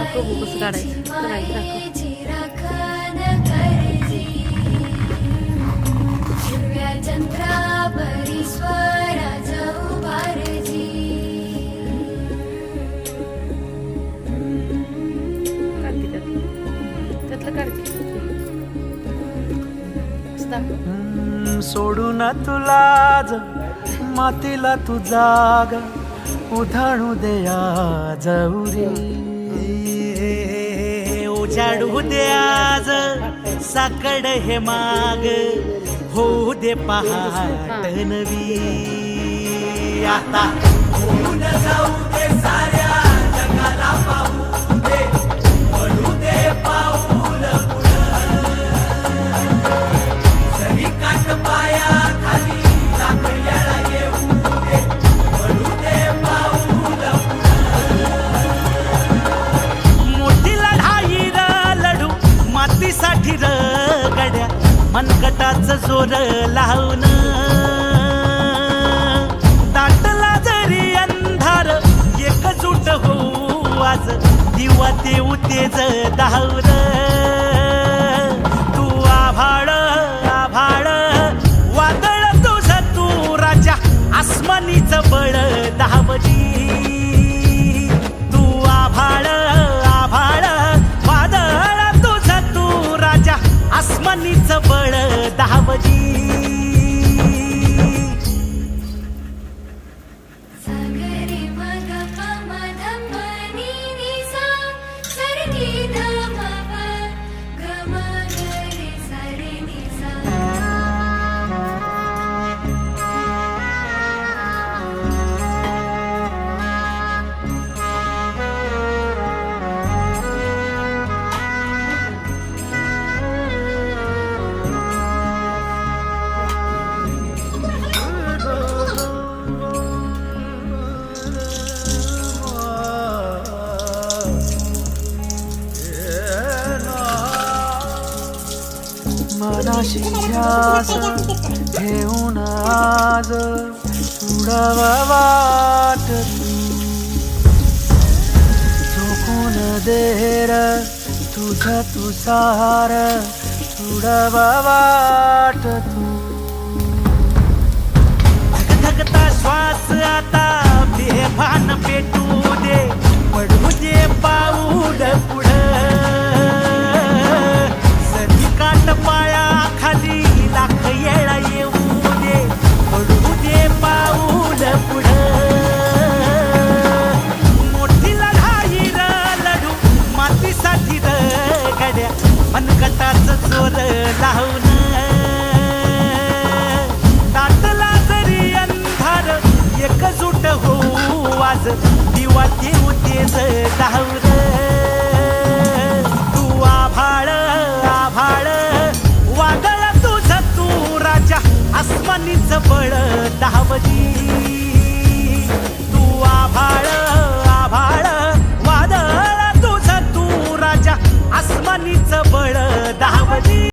दाखव बघू कसं काढायचं दाखव. त्यातलं काढते सोडून तुला मातीला तू जाग उधाणू दे आज उरी उजाडू दे आज साकड हे माग होऊ दे पहाट नवी आता होऊन जाऊ दे साऱ्या जगाला पाहू दे पडू दे पाऊल सरी काट पाया खाली लाकड्याला येऊ दे पडू दे पाऊल मोठी लढाई र लढू मातीसाठी र गड्या मनगटाचं जोर लावून दाटला जरी अंधार एकजूट होऊ आज दिवा देऊ तेज दावर तू आभाळ आभाळ वादळ तुझं तू राजा आसमानीच बळ दावली तू आभाळ आभाळ वादळ तुझं तू राजा आसमानीच बळ दावली मनाशी ध्यास घेऊन आज उडाव वाट झोकून देर तुझ तुसार उडाव वाट तू धगधगता श्वास आता बेभान पेटू दे पडू दे पाऊल पुढं पाया खाली लाख येळा येऊ दे पडू दे पाऊल पुढं मोठी लढाई र लढू मातीसाठी र गड्या मनगटाचं जोर लावून दाटला जरी अंधार एकजूट होऊ आज दिवा देऊ तेज दावर